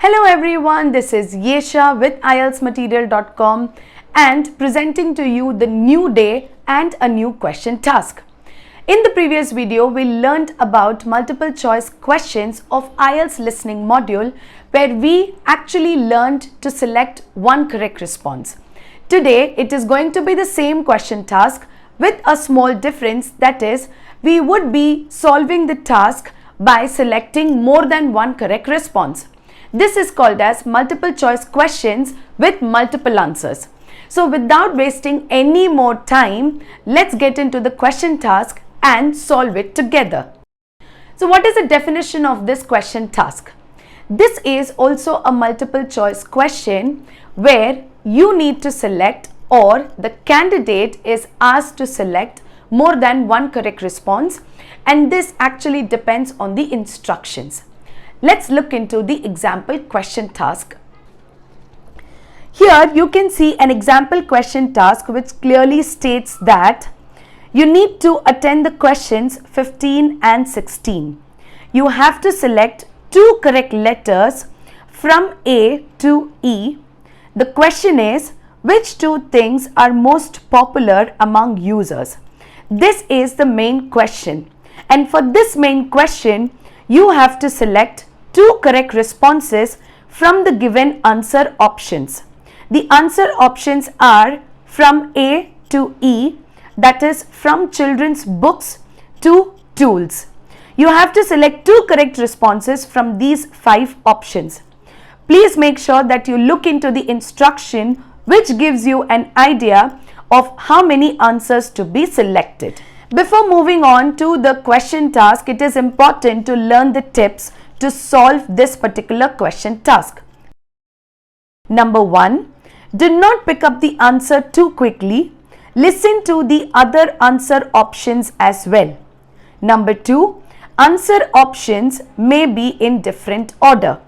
Hello everyone, this is Yesha with IELTSmaterial.com and presenting to you the new day and a new question task. In the previous video, we learned about multiple choice questions of IELTS listening module where we actually learned to select one correct response. Today, it is going to be the same question task with a small difference, that is, we would be solving the task by selecting more than one correct response. This is called as multiple choice questions with multiple answers. So without wasting any more time, let's get into the question task and solve it together. So what is the definition of this question task? This is also a multiple choice question where you need to select, or the candidate is asked to select more than one correct response, and this actually depends on the instructions. Let's look into the example question task. Here you can see an example question task which clearly states that you need to attend the questions 15 and 16. You have to select two correct letters from A to E. The question is, which two things are most popular among users? This is the main question, and for this main question you have to select two correct responses from the given answer options. The answer options are from A to E, that is from children's books to tools. You have to select two correct responses from these 5 options. Please make sure that you look into the instruction which gives you an idea of how many answers to be selected. Before moving on to the question task, it is important to learn the tips to solve this particular question task. Number 1, do not pick up the answer too quickly. Listen to the other answer options as well. Number 2, answer options may be in different order.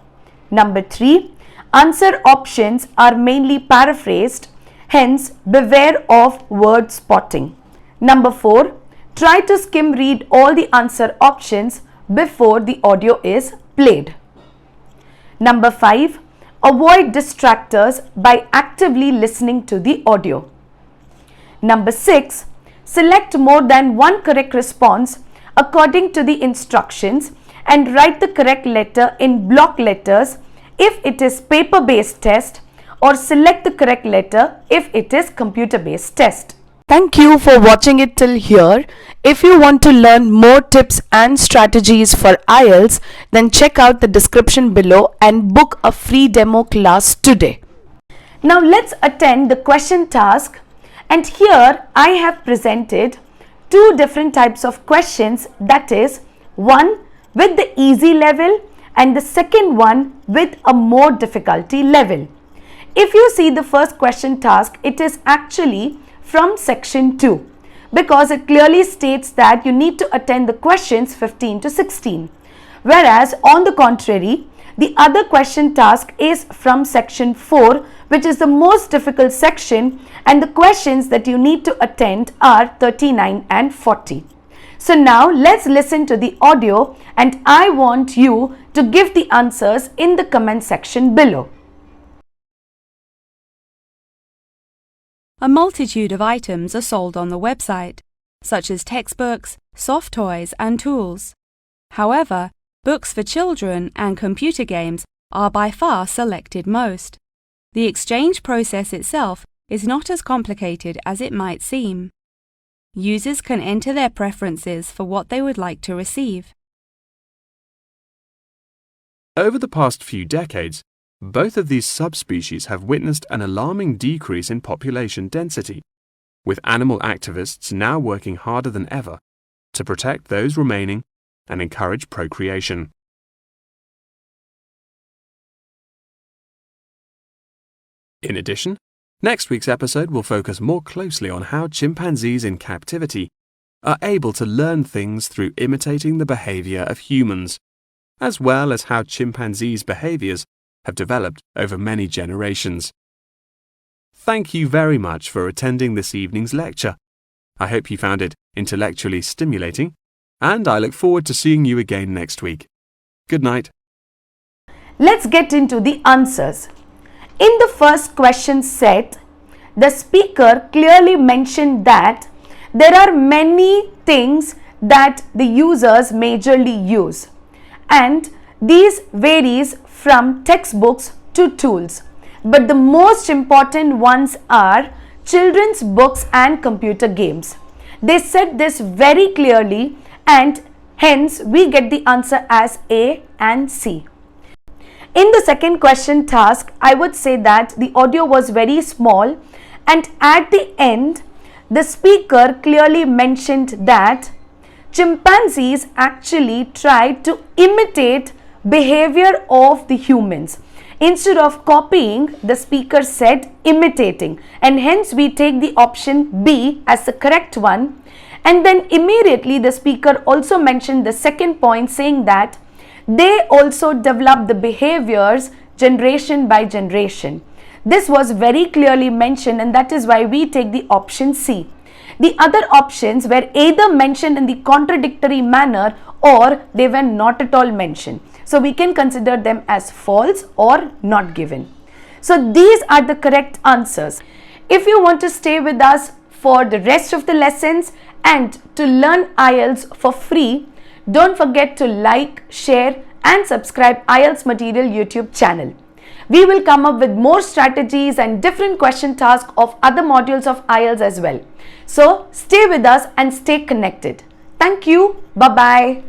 Number 3, answer options are mainly paraphrased, hence beware of word spotting. Number 4, try to skim read all the answer options before the audio is played. Number 5, avoid distractors by actively listening to the audio. Number 6, select more than one correct response according to the instructions and write the correct letter in block letters if it is paper-based test, or select the correct letter if it is computer-based test. Thank you for watching it till here. If you want to learn more tips and strategies for IELTS, then check out the description below and book a free demo class today. Now let's attend the question task, and here I have presented two different types of questions, that is, one with the easy level and the second one with a more difficulty level. If you see the first question task, it is actually from section 2 because it clearly states that you need to attend the questions 15 to 16. Whereas on the contrary, the other question task is from section 4, which is the most difficult section, and the questions that you need to attend are 39 and 40. So now let's listen to the audio, and I want you to give the answers in the comment section below. A multitude of items are sold on the website, such as textbooks, soft toys, and tools. However, books for children and computer games are by far selected most. The exchange process itself is not as complicated as it might seem. Users can enter their preferences for what they would like to receive. Over the past few decades, both of these subspecies have witnessed an alarming decrease in population density, with animal activists now working harder than ever to protect those remaining and encourage procreation. In addition, next week's episode will focus more closely on how chimpanzees in captivity are able to learn things through imitating the behavior of humans, as well as how chimpanzees' behaviors have developed over many generations. Thank you very much for attending this evening's lecture. I hope you found it intellectually stimulating, and I look forward to seeing you again next week. Good night. Let's get into the answers. In the first question set, the speaker clearly mentioned that there are many things that the users majorly use, and these varies from textbooks to tools. But the most important ones are children's books and computer games. They said this very clearly, and hence we get the answer as A and C. In the second question task, I would say that the audio was very small, and at the end, the speaker clearly mentioned that chimpanzees actually tried to imitate behavior of the humans. Instead of copying, the speaker said imitating, and hence we take the option B as the correct one. And then immediately the speaker also mentioned the second point, saying that they also develop the behaviors generation by generation. This was very clearly mentioned, and that is why we take the option C. The other options were either mentioned in the contradictory manner or they were not at all mentioned. So we can consider them as false or not given. So these are the correct answers. If you want to stay with us for the rest of the lessons and to learn IELTS for free, don't forget to like, share and subscribe IELTS Material YouTube channel. We will come up with more strategies and different question tasks of other modules of IELTS as well. So stay with us and stay connected. Thank you. Bye-bye.